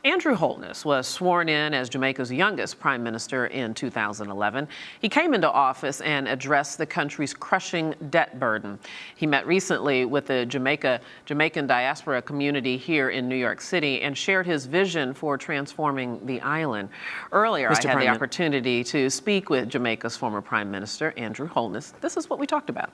Andrew Holness was sworn in as Jamaica's youngest prime minister in 2011. He came into office and addressed the country's crushing debt burden. He met recently with the Jamaican diaspora community here in New York City and shared his vision for transforming the island. Earlier, I had the opportunity to speak with Jamaica's former prime minister, Andrew Holness. This is what we talked about.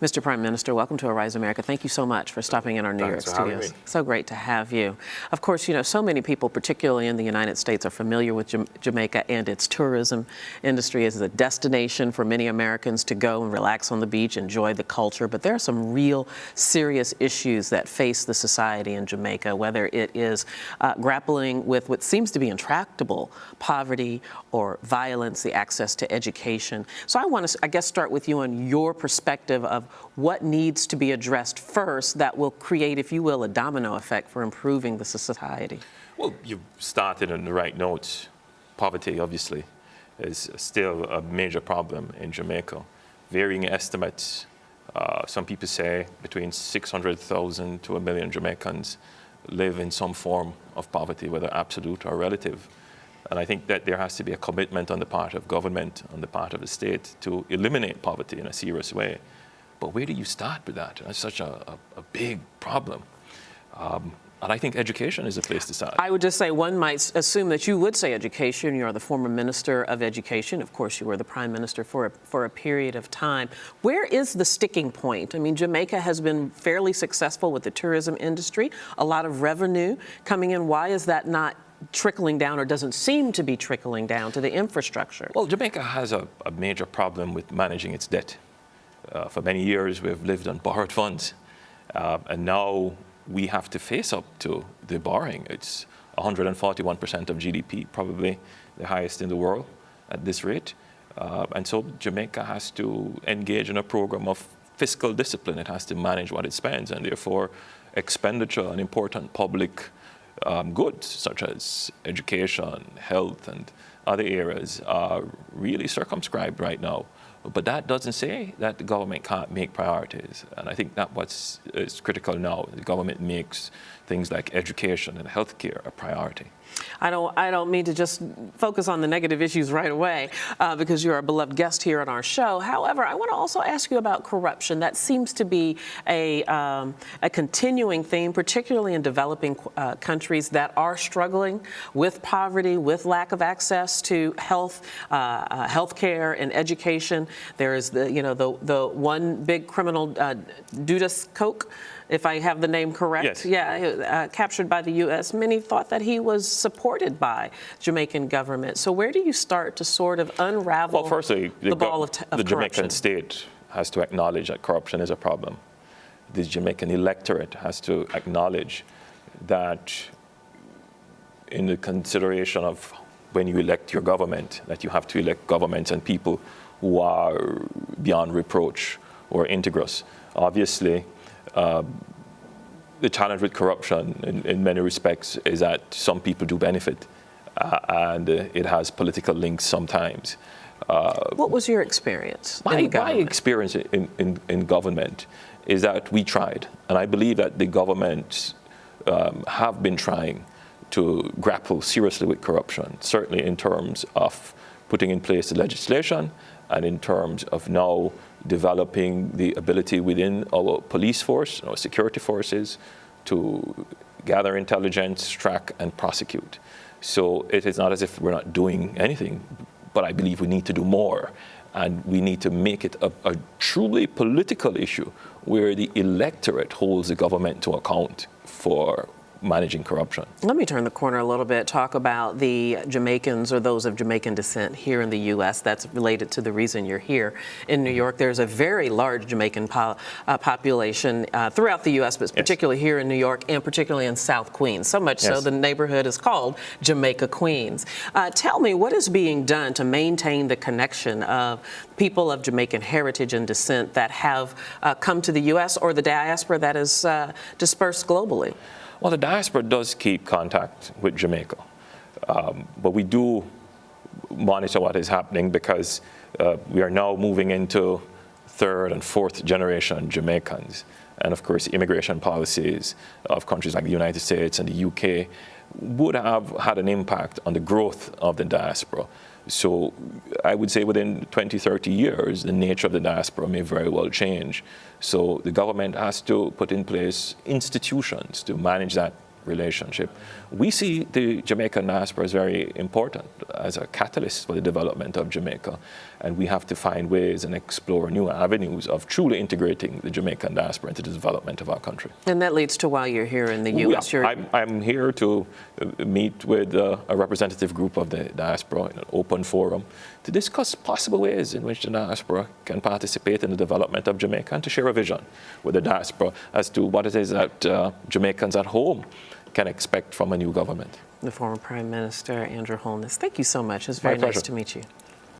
Mr. Prime Minister, welcome to Arise America. Thank you so much for stopping in our New York studios. So great to have you. Of course, you know, so many people, particularly in the United States, are familiar with Jamaica and its tourism industry as a destination for many Americans to go and relax on the beach, enjoy the culture. But there are some real serious issues that face the society in Jamaica, whether it is grappling with what seems to be intractable poverty or violence, the access to education. So I want to, I guess, start with you on your perspective of what needs to be addressed first that will create, if you will, a domino effect for improving the society. Well, you started on the right note. Poverty, obviously, is still a major problem in Jamaica. Varying estimates, some people say between 600,000 to 1 million Jamaicans live in some form of poverty, whether absolute or relative. And I think that there has to be a commitment on the part of government, on the part of the state, to eliminate poverty in a serious way. But where do you start with that? That's such a big problem. And I think education is a place to start. I would just say one might assume that you would say education. You're the former minister of education. Of course, you were the prime minister for a period of time. Where is the sticking point? I mean, Jamaica has been fairly successful with the tourism industry, a lot of revenue coming in. Why is that not trickling down, or doesn't seem to be trickling down to the infrastructure? Well, Jamaica has a major problem with managing its debt. For many years, we've lived on borrowed funds, and now we have to face up to the borrowing. It's 141% of GDP, probably the highest in the world at this rate. And so Jamaica has to engage in a program of fiscal discipline. It has to manage what it spends, and therefore expenditure on important public goods such as education, health, and other areas are really circumscribed right now. But that doesn't say that the government can't make priorities. And I think that what's is critical now. The government makes things like education and healthcare a priority. I don't mean to just focus on the negative issues right away because you're a beloved guest here on our show. However, I want to also ask you about corruption. That seems to be a continuing theme, particularly in developing countries that are struggling with poverty, with lack of access to healthcare and education. There is the one big criminal, Dudas Coke, if I have the name correct. Yes. Yeah, captured by the U.S. Many thought that he was supported by Jamaican government. So where do you start to sort of unravel the ball of corruption? The Jamaican state has to acknowledge that corruption is a problem. The Jamaican electorate has to acknowledge that in the consideration of when you elect your government, that you have to elect governments and people who are beyond reproach or integrous. Obviously, the challenge with corruption in many respects is that some people do benefit and it has political links sometimes. What was your experience? My experience in government is that we tried, and I believe that the governments have been trying to grapple seriously with corruption, certainly in terms of putting in place the legislation and in terms of now developing the ability within our police force, our security forces, to gather intelligence, track, and prosecute. So it is not as if we're not doing anything, but I believe we need to do more. And we need to make it a truly political issue where the electorate holds the government to account for managing corruption. Let me turn the corner a little bit, talk about the Jamaicans or those of Jamaican descent here in the U.S. That's related to the reason you're here in New York. There's a very large Jamaican population throughout the U.S., but particularly here in New York and particularly in South Queens. So much so the neighborhood is called Jamaica Queens. Tell me, what is being done to maintain the connection of people of Jamaican heritage and descent that have come to the U.S. or the diaspora that is dispersed globally? Well, the diaspora does keep contact with Jamaica, but we do monitor what is happening because we are now moving into third and fourth generation Jamaicans. and of course immigration policies of countries like the United States and the UK would have had an impact on the growth of the diaspora. So I would say within 20, 30 years, the nature of the diaspora may very well change. So the government has to put in place institutions to manage that relationship. We see the Jamaican diaspora as very important as a catalyst for the development of Jamaica. And we have to find ways and explore new avenues of truly integrating the Jamaican diaspora into the development of our country. And that leads to why you're here in the U.S. Yeah, I'm here to meet with a representative group of the diaspora in an open forum to discuss possible ways in which the diaspora can participate in the development of Jamaica and to share a vision with the diaspora as to what it is that Jamaicans at home can expect from a new government. The former Prime Minister, Andrew Holness. Thank you so much. It's very nice to meet you.